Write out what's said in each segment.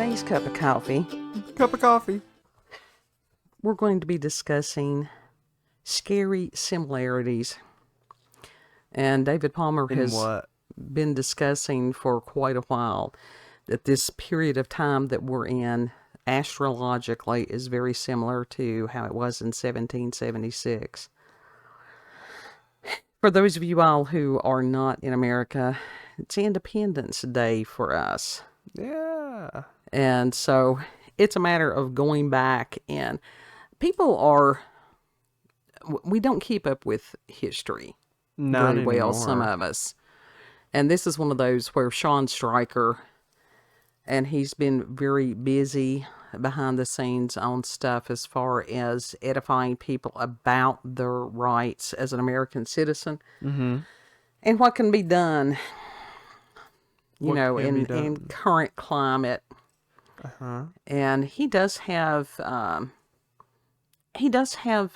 today's cup of coffee, we're going to be discussing scary similarities. And David Palmer has been discussing for quite a while that this period of time that we're in astrologically is very similar to how it was in 1776. For those of you all who are not in America, it's Independence Day for us. Yeah. And so it's a matter of going back, and we don't keep up with history Not very well, anymore. some of us. And this is one of those where Sean Stryker, and he's been very busy behind the scenes on stuff as far as edifying people about their rights as an American citizen. Mm-hmm. And what can be done, in current climate. Uh-huh. And he does have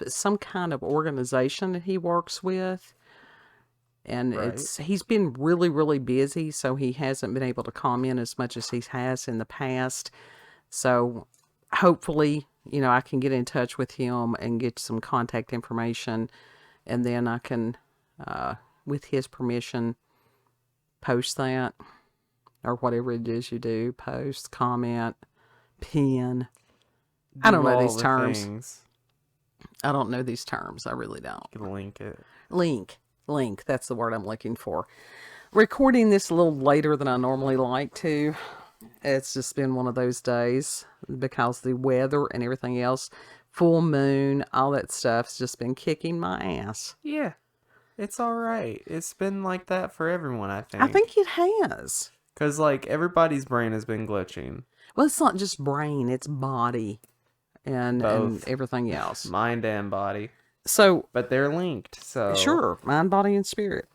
some kind of organization that he works with. And he's been really, really busy, so he hasn't been able to comment as much as he has in the past. So hopefully, I can get in touch with him and get some contact information, and then I can, with his permission, post that, or whatever it is you do, post, comment, pin. I don't know these terms. I don't know these terms. I really don't. Link it. Link, that's the word I'm looking for. Recording this a little later than I normally like to. It's just been one of those days because the weather and everything else, full moon, all that stuff's just been kicking my ass. Yeah, it's all right. It's been like that for everyone, I think. I think it has. Because, everybody's brain has been glitching. Well, it's not just brain, it's body and everything else. Mind and body. So, but they're linked, so... Sure, mind, body, and spirit.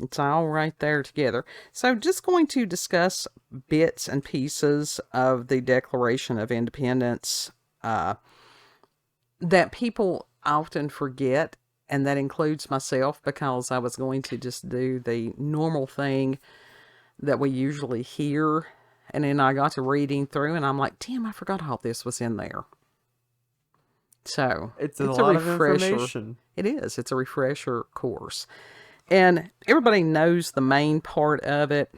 It's all right there together. So, just going to discuss bits and pieces of the Declaration of Independence that people often forget, and that includes myself, because I was going to just do the normal thing that we usually hear, and then I got to reading through, and I'm like, damn, I forgot all this was in there. So, it's a lot of information. It is. It's a refresher course. And everybody knows the main part of it,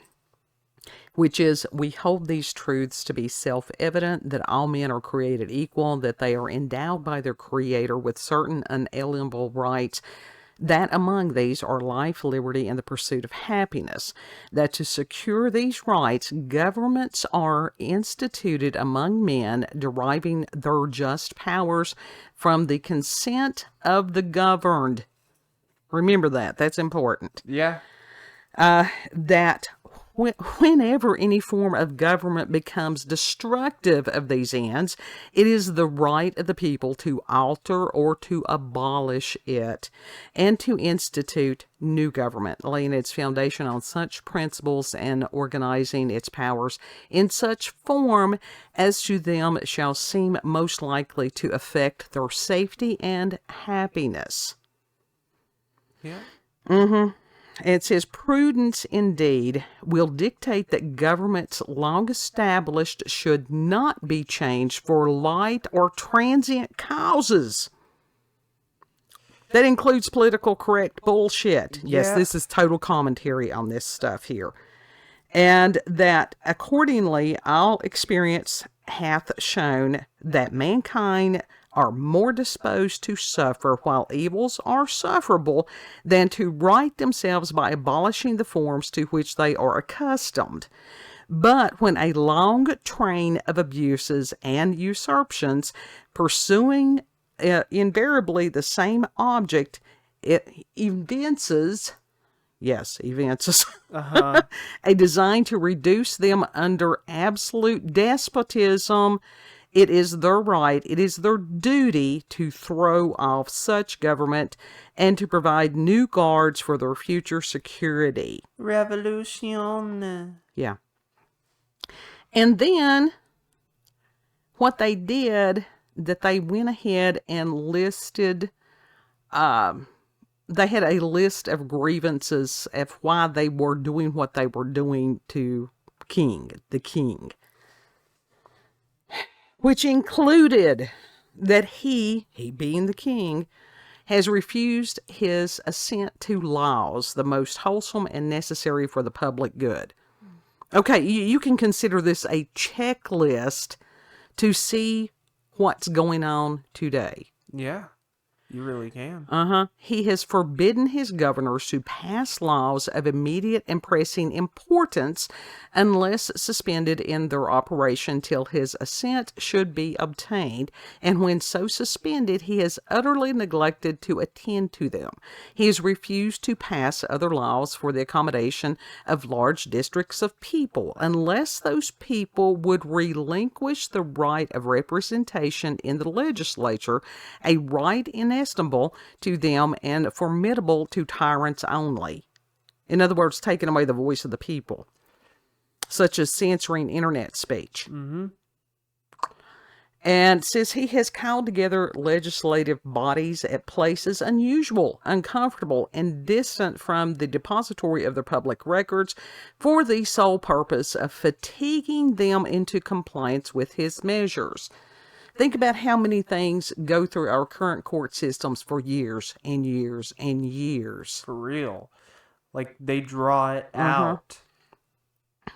which is we hold these truths to be self-evident, that all men are created equal, that they are endowed by their Creator with certain unalienable rights, that among these are life, liberty, and the pursuit of happiness, that to secure these rights, governments are instituted among men, deriving their just powers from the consent of the governed. Remember that. That's important. Yeah. That whenever any form of government becomes destructive of these ends, it is the right of the people to alter or to abolish it, and to institute new government, laying its foundation on such principles and organizing its powers in such form as to them shall seem most likely to affect their safety and happiness. Yeah. Mm-hmm. It says, prudence indeed will dictate that governments long established should not be changed for light or transient causes. That includes political correct bullshit. Yeah. Yes, this is total commentary on this stuff here. And that accordingly, all experience hath shown that mankind are more disposed to suffer while evils are sufferable than to right themselves by abolishing the forms to which they are accustomed. But when a long train of abuses and usurpations, pursuing invariably the same object, it evinces Uh-huh. a design to reduce them under absolute despotism, it is their right, it is their duty to throw off such government and to provide new guards for their future security. Revolution. Yeah. And then what they did, that they went ahead and listed, they had a list of grievances of why they were doing what they were doing to the king. which included that he being the king, has refused his assent to laws, the most wholesome and necessary for the public good. Okay, you can consider this a checklist to see what's going on today. Yeah, you really can. He has forbidden his governors to pass laws of immediate and pressing importance unless suspended in their operation till his assent should be obtained, and when so suspended, he has utterly neglected to attend to them. He has refused to pass other laws for the accommodation of large districts of people, unless those people would relinquish the right of representation in the legislature, a right inestimable to them and formidable to tyrants only. In other words, taking away the voice of the people, such as censoring internet speech. And says he has called together legislative bodies at places unusual, uncomfortable, and distant from the depository of the public records for the sole purpose of fatiguing them into compliance with his measures. Think about how many things go through our current court systems for years and years and years. For real. Like, they draw it out.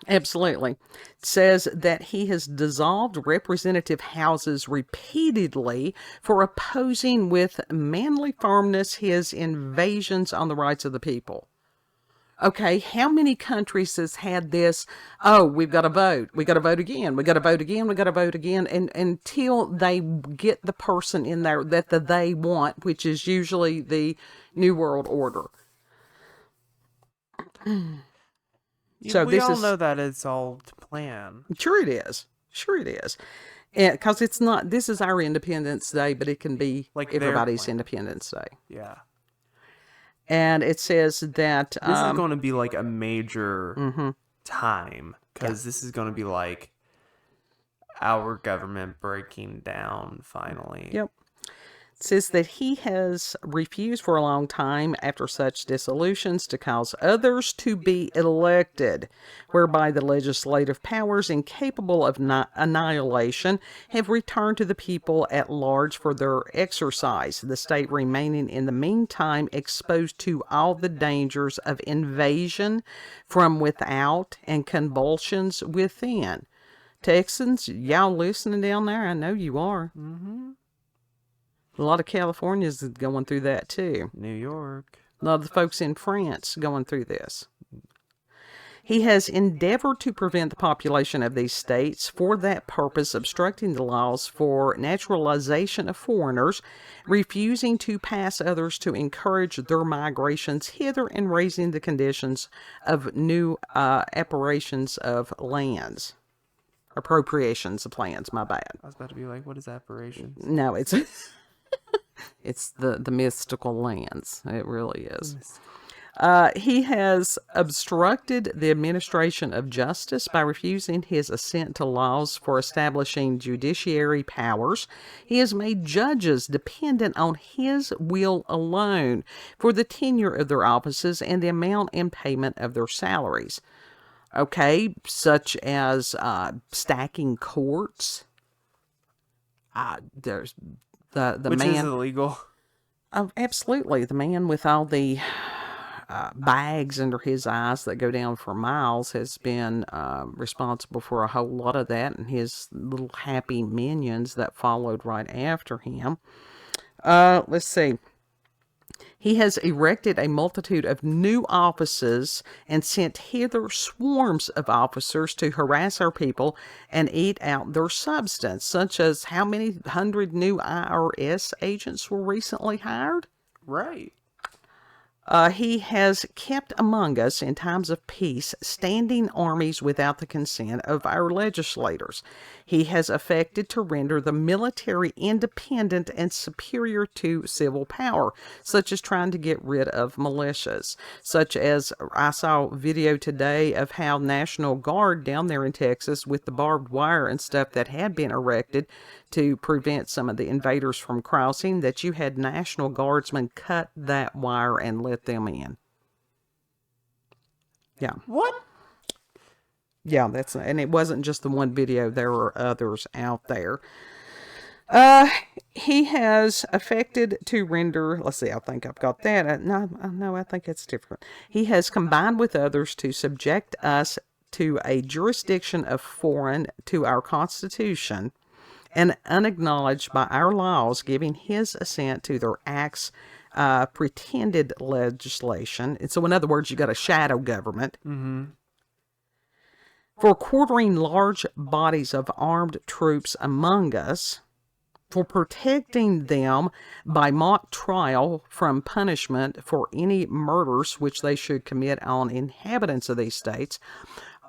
Absolutely. It says that he has dissolved representative houses repeatedly for opposing with manly firmness his invasions on the rights of the people. Okay, how many countries has had this, oh, we've got to vote, we got to vote again, we got to vote again, we got to vote again, and until they get the person in there that they want, which is usually the New World Order. So we all know that it's all to plan. Sure it is. Sure it is. Because it's not, this is our Independence Day, but it can be like everybody's Independence Day. Yeah. And it says that this is going to be like a major time, because this is going to be like our government breaking down finally. Yep. It says that he has refused for a long time after such dissolutions to cause others to be elected, whereby the legislative powers incapable of annihilation have returned to the people at large for their exercise, the state remaining in the meantime exposed to all the dangers of invasion from without and convulsions within. Texans, y'all listening down there? I know you are. A lot of Californians going through that too. New York. A lot of the folks in France going through this. He has endeavored to prevent the population of these states for that purpose, obstructing the laws for naturalization of foreigners, refusing to pass others to encourage their migrations hither, and raising the conditions of new appropriations of lands. Appropriations of lands, my bad. I was about to be like, what is apparitions? No, it's... It's the mystical lands. It really is. He has obstructed the administration of justice by refusing his assent to laws for establishing judiciary powers. He has made judges dependent on his will alone for the tenure of their offices and the amount and payment of their salaries. Okay, such as stacking courts. There's the Which man is illegal. Oh, absolutely. The man with all the bags under his eyes that go down for miles has been responsible for a whole lot of that, and his little happy minions that followed right after him. Let's see. He has erected a multitude of new offices and sent hither swarms of officers to harass our people and eat out their substance, such as how many 100 new IRS agents were recently hired? Right. He has kept among us in times of peace standing armies without the consent of our legislators. He has affected to render the military independent and superior to civil power, such as trying to get rid of militias, such as I saw a video today of how National Guard down there in Texas with the barbed wire and stuff that had been erected to prevent some of the invaders from crossing, that you had National Guardsmen cut that wire and let them in. Yeah. What? Yeah, and it wasn't just the one video. There are others out there. He has affected to render, let's see, I think I've got that. No, I think it's different. He has combined with others to subject us to a jurisdiction of foreign to our Constitution and unacknowledged by our laws, giving his assent to their acts, pretended legislation. And so, in other words, you got a shadow government. For quartering large bodies of armed troops among us, for protecting them by mock trial from punishment for any murders which they should commit on inhabitants of these states.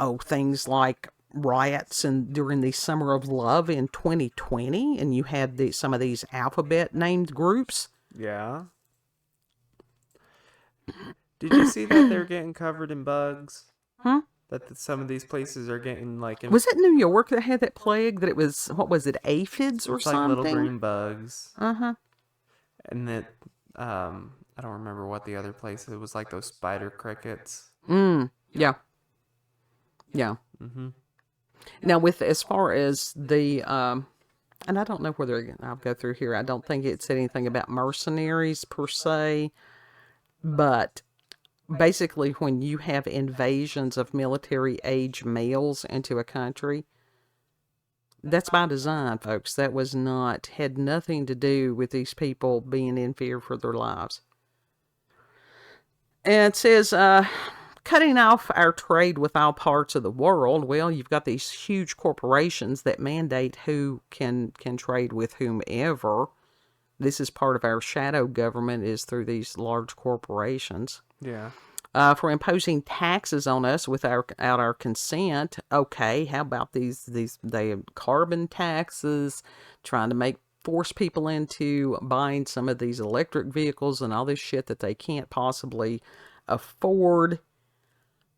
Oh, things like riots and during the Summer of Love in 2020, and you had some of these alphabet named groups. Yeah. Did you see that they're getting covered in bugs? That some of these places are getting like... Was it New York that had that plague? That it was, what was it, aphids or something? Like little green bugs. Uh-huh. And that, I don't remember what the other place, it was like those spider crickets. Yeah. Yeah. Now, as far as the, and I don't know whether I'll go through here. I don't think it said anything about mercenaries per se, but basically when you have invasions of military-age males into a country, that's by design, folks. That had nothing to do with these people being in fear for their lives. And it says, cutting off our trade with all parts of the world. Well, you've got these huge corporations that mandate who can trade with whomever. This is part of our shadow government, is through these large corporations. Yeah. For imposing taxes on us without our consent. Okay, how about they have carbon taxes, trying to force people into buying some of these electric vehicles and all this shit that they can't possibly afford.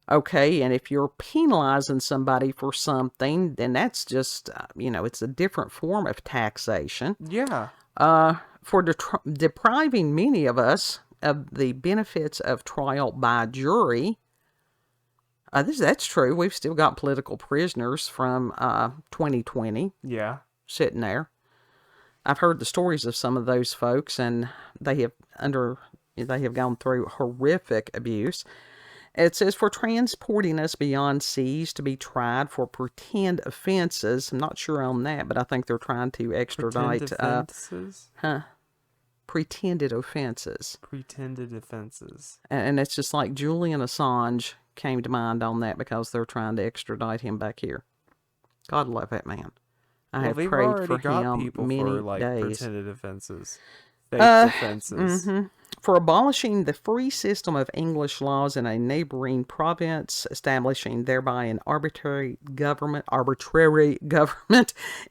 Okay, and if you're penalizing somebody for something, then that's just, it's a different form of taxation. Yeah. For depriving many of us of the benefits of trial by jury. That's true. We've still got political prisoners from 2020. Yeah. Sitting there. I've heard the stories of some of those folks, and they have gone through horrific abuse. It says, for transporting us beyond seas to be tried for pretend offenses. I'm not sure on that, but I think they're trying to extradite. Pretended offenses. Pretended offenses. And it's just like Julian Assange came to mind on that, because they're trying to extradite him back here. God love that man. I have prayed for him many days. Pretended offenses. Fake offenses. For abolishing the free system of English laws in a neighboring province, establishing thereby an arbitrary government,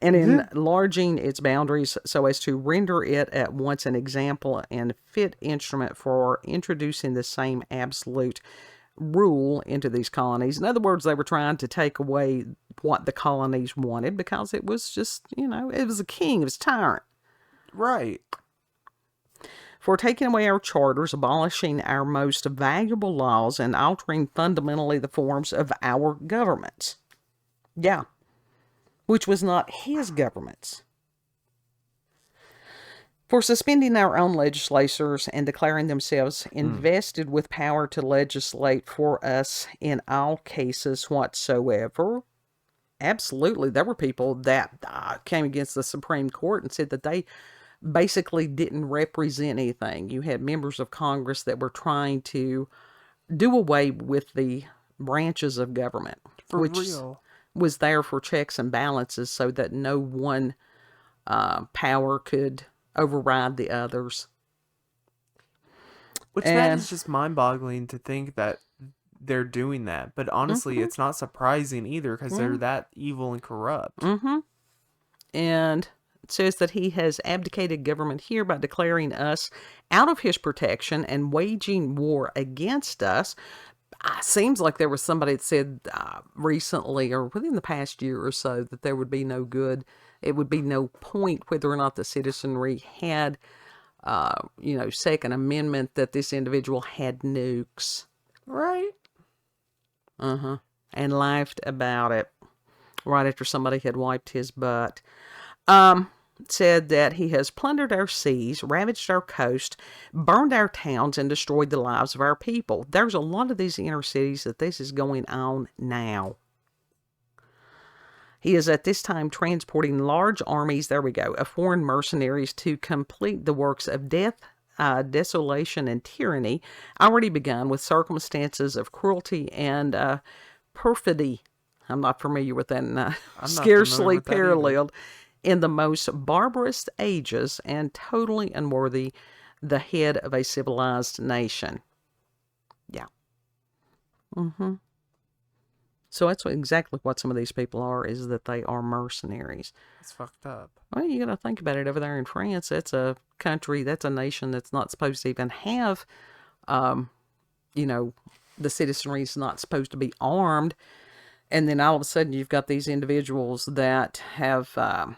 and enlarging its boundaries so as to render it at once an example and fit instrument for introducing the same absolute rule into these colonies. In other words, they were trying to take away what the colonies wanted, because it was just, it was a king, it was a tyrant. Right. For taking away our charters, abolishing our most valuable laws, and altering fundamentally the forms of our governments. Yeah. Which was not his governments. For suspending our own legislators and declaring themselves invested with power to legislate for us in all cases whatsoever. Absolutely. There were people that came against the Supreme Court and said that they basically didn't represent anything. You had members of Congress that were trying to do away with the branches of government, was there for checks and balances, so that no one power could override the others. That is just mind-boggling to think that they're doing that. But honestly, it's not surprising either, because they're that evil and corrupt. And it says that he has abdicated government here by declaring us out of his protection and waging war against us. Seems like there was somebody that said recently, or within the past year or so, that there would be no good. It would be no point whether or not the citizenry had, Second Amendment, that this individual had nukes. Right. And and laughed about it right after somebody had wiped his butt. Said that he has plundered our seas, ravaged our coast, burned our towns, and destroyed the lives of our people. There's a lot of these inner cities that this is going on now. He is at this time transporting large armies, there we go, of foreign mercenaries to complete the works of death, desolation, and tyranny already begun with circumstances of cruelty and perfidy. I'm not familiar with that, scarcely paralleled in the most barbarous ages and totally unworthy the head of a civilized nation. Yeah. So that's exactly what some of these people are, is that they are mercenaries. It's fucked up. Well, you got to think about it. Over there in France, that's a country, that's a nation that's not supposed to even have, the citizenry is not supposed to be armed. And then all of a sudden you've got these individuals that have,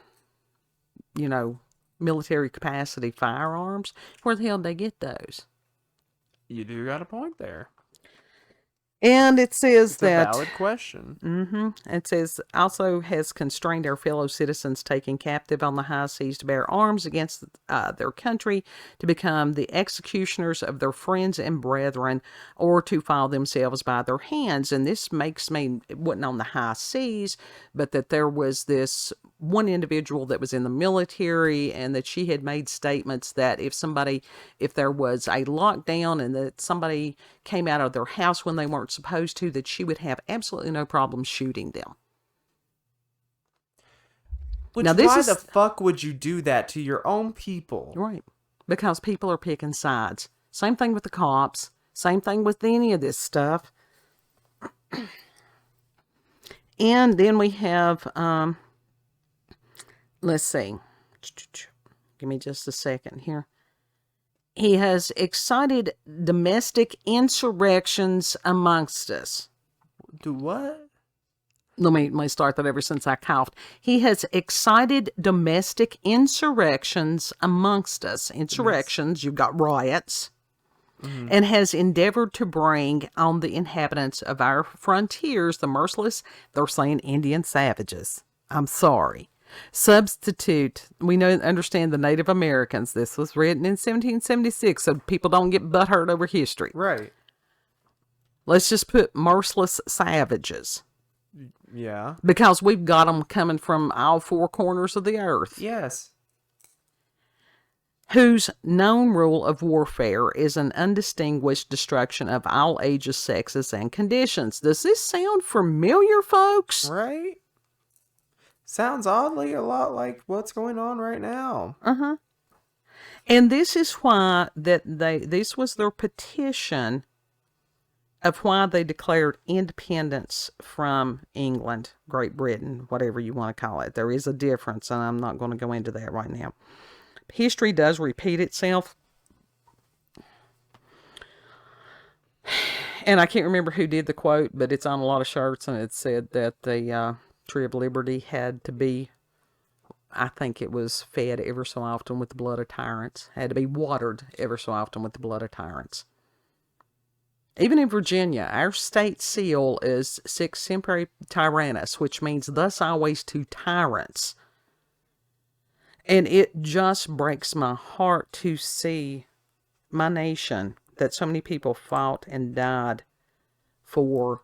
military capacity firearms. Where the hell did they get those? You do got a point there. And it says it's that... a valid question. It says, also has constrained our fellow citizens taken captive on the high seas to bear arms against their country, to become the executioners of their friends and brethren, or to file themselves by their hands. And this makes me, it wasn't on the high seas, but that there was this one individual that was in the military, and that she had made statements that if there was a lockdown and that somebody came out of their house when they weren't supposed to, that she would have absolutely no problem shooting them. Why the fuck would you do that to your own people? Right. Because people are picking sides. Same thing with the cops. Same thing with any of this stuff. And then we have, let's see. Give me just a second here. He has excited domestic insurrections amongst us. Do what? Let me start that ever since I coughed. He has excited domestic insurrections amongst us. Insurrections, you've got riots. And has endeavored to bring on the inhabitants of our frontiers the merciless, they're saying Indian savages. I'm sorry. Substitute, understand the Native Americans. This was written in 1776, so people don't get butthurt over history. Right. Let's just put merciless savages. Yeah. Because we've got them coming from all four corners of the earth. Yes. Whose known rule of warfare is an undistinguished destruction of all ages, sexes, and conditions. Does this sound familiar, folks? Right. Sounds oddly a lot like what's going on right now. And this is why this was their petition of why they declared independence from England, Great Britain, whatever you want to call it. There is a difference, and I'm not going to go into that right now. History does repeat itself. And I can't remember who did the quote, but it's on a lot of shirts, and it said that the Tree of Liberty had to be, I think it was fed ever so often with the blood of tyrants. Had to be watered ever so often with the blood of tyrants. Even in Virginia, our state seal is Sic Semper Tyrannis, which means thus always to tyrants. And it just breaks my heart to see my nation, that so many people fought and died for,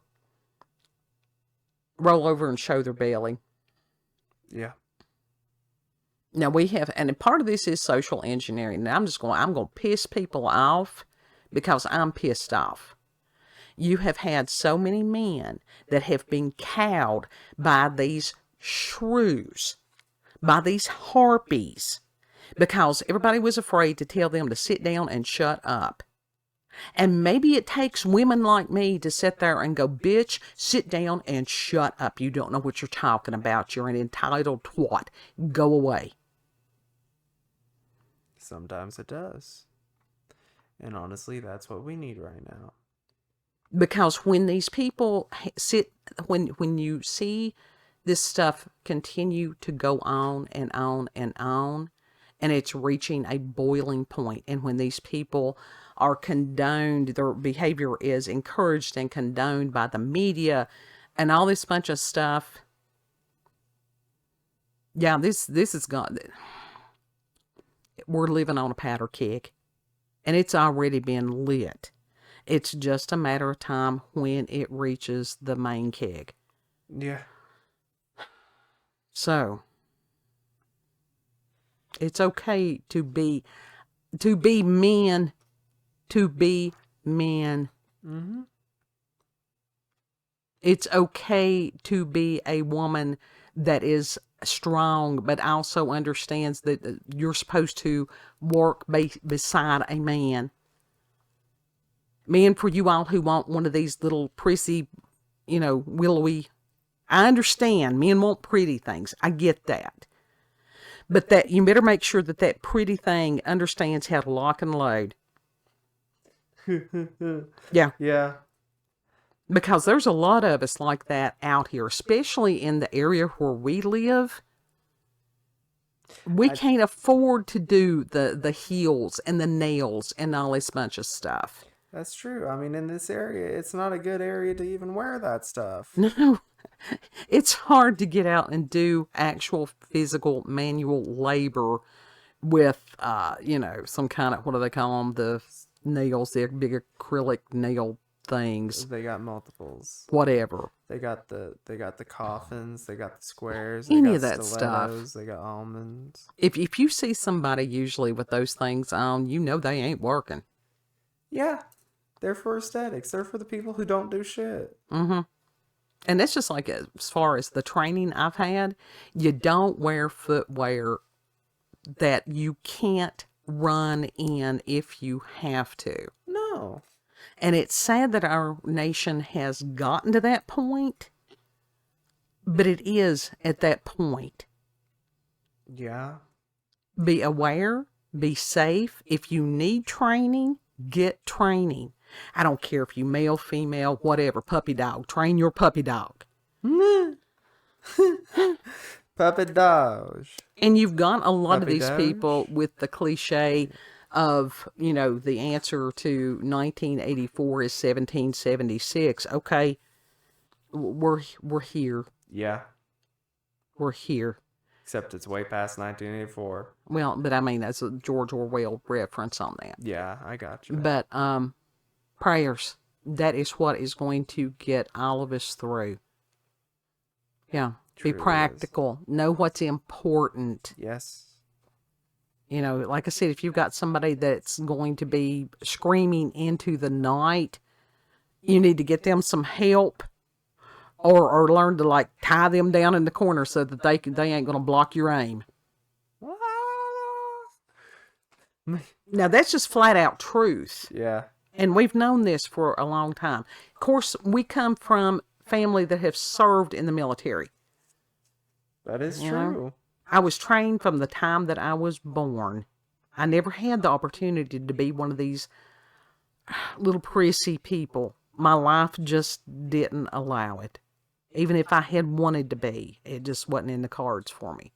roll over and show their belly. Yeah. Now we have, and part of this is social engineering. Now I'm going to piss people off because I'm pissed off. You have had so many men that have been cowed by these shrews, by these harpies, because everybody was afraid to tell them to sit down and shut up. And maybe it takes women like me to sit there and go, bitch, sit down and shut up. You don't know what you're talking about. You're an entitled twat. Go away. Sometimes it does. And honestly, that's what we need right now. Because when these people when you see this stuff continue to go on and on and on, and it's reaching a boiling point, and when these people are condoned, their behavior is encouraged and condoned by the media, and all this bunch of stuff. Yeah, this is gone. We're living on a powder keg, and it's already been lit. It's just a matter of time when it reaches the main keg. Yeah. So, it's okay to be men, to be men. Mm-hmm. It's okay to be a woman that is strong, but also understands that you're supposed to work beside a man. Men, for you all who want one of these little prissy, willowy, I understand men want pretty things. I get that. But that you better make sure that pretty thing understands how to lock and load. Yeah. Yeah. Because there's a lot of us like that out here, especially in the area where we live. We can't afford to do the heels and the nails and all this bunch of stuff. That's true. I mean, in this area, it's not a good area to even wear that stuff. No, it's hard to get out and do actual physical manual labor with, some kind of, what do they call them? The nails, the big acrylic nail things. They got multiples. Whatever. They got the coffins. They got the squares. Any they got of that stilettos, stuff. They got almonds. If you see somebody usually with those things on, they ain't working. Yeah. They're for aesthetics. They're for the people who don't do shit. Mm-hmm. And that's just like as far as the training I've had, you don't wear footwear that you can't run in if you have to. No. And it's sad that our nation has gotten to that point, but it is at that point. Yeah. Be aware, be safe. If you need training, get training. I don't care if you male, female, whatever, puppy dog. Train your puppy dog. Puppy dog. And you've got a lot Puppy of these doge? people with the cliche of, the answer to 1984 is 1776. Okay, we're here. Yeah. We're here. Except it's way past 1984. Well, but I mean, that's a George Orwell reference on that. Yeah, I got you. But prayers, that is what is going to get all of us through. Yeah. Be practical. Know what's important. Yes. Like I said, if you've got somebody that's going to be screaming into the night, you need to get them some help, or learn to tie them down in the corner so that they ain't going to block your aim. Now that's just flat out truth. Yeah. And we've known this for a long time. Of course, we come from family that have served in the military. That is true. I was trained from the time that I was born. I never had the opportunity to be one of these little prissy people. My life just didn't allow it. Even if I had wanted to be, it just wasn't in the cards for me.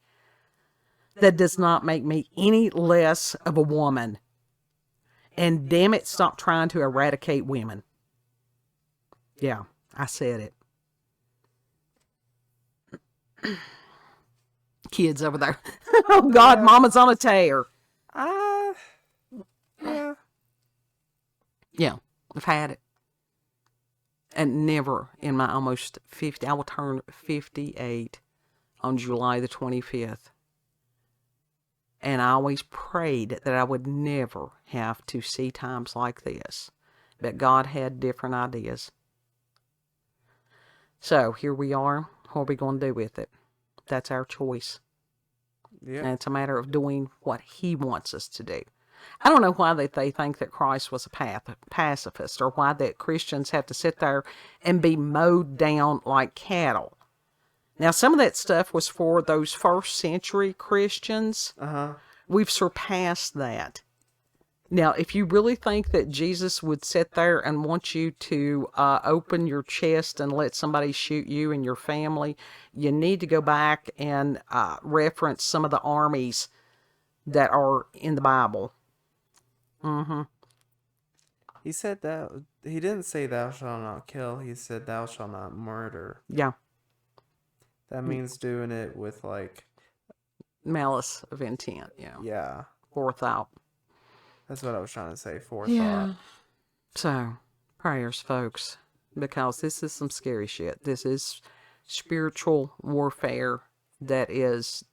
That does not make me any less of a woman. And damn it, stop trying to eradicate women. Yeah, I said it. Kids over there. Oh God, Mama's on a tear. Yeah. Yeah, I've had it. And never in my almost 50, I will turn 58 on July the 25th. And I always prayed that I would never have to see times like this. But God had different ideas. So here we are. What are we going to do with it? That's our choice. Yeah. And it's a matter of doing what He wants us to do. I don't know why they think that Christ was a pacifist, or why that Christians have to sit there and be mowed down like cattle. Now, some of that stuff was for those first century Christians. Uh-huh. We've surpassed that. Now, if you really think that Jesus would sit there and want you to open your chest and let somebody shoot you and your family, you need to go back and reference some of the armies that are in the Bible. Mm-hmm. He said that he didn't say thou shalt not kill. He said thou shalt not murder. Yeah. That means doing it with like Malice of intent, yeah. forethought. That's what I was trying to say. Forethought. Yeah. So, prayers, folks, because this is some scary shit. This is spiritual warfare that is,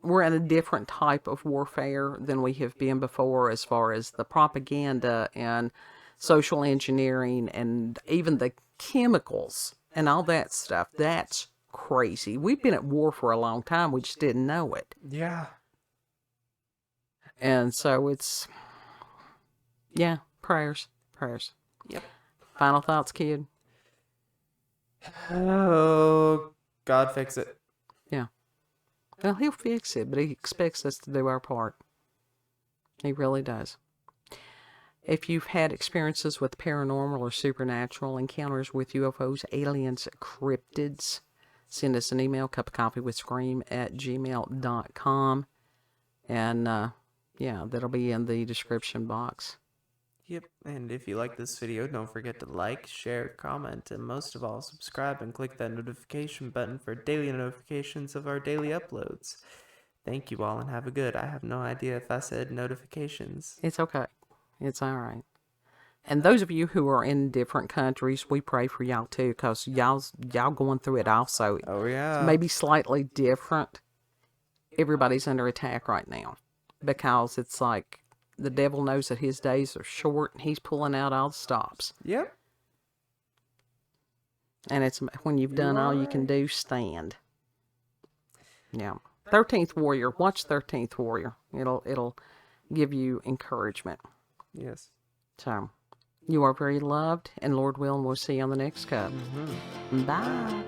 we're in a different type of warfare than we have been before as far as the propaganda and social engineering and even the chemicals and all that stuff. That's crazy. We've been at war for a long time. We just didn't know it. Yeah. And so it's, prayers. Yep. Final thoughts, kid? Oh, God fix it. Yeah. Well, he'll fix it, but he expects us to do our part. He really does. If you've had experiences with paranormal or supernatural encounters with UFOs, aliens, cryptids, send us an email, cupofcoffeewithscream@gmail.com. And, that'll be in the description box. Yep, and if you like this video, don't forget to like, share, comment, and most of all, subscribe and click that notification button for daily notifications of our daily uploads. Thank you all and have a good. I have no idea if I said notifications. It's okay. It's all right. And those of you who are in different countries, we pray for y'all too, because y'all going through it also. Oh, yeah. It's maybe slightly different. Everybody's under attack right now because it's like the devil knows that his days are short and he's pulling out all the stops. Yep. And it's when you've done all you can do, stand. Yeah. 13th Warrior. Watch 13th Warrior. It'll give you encouragement. Yes. So, you are very loved, and Lord willing, we'll see you on the next cup. Bye.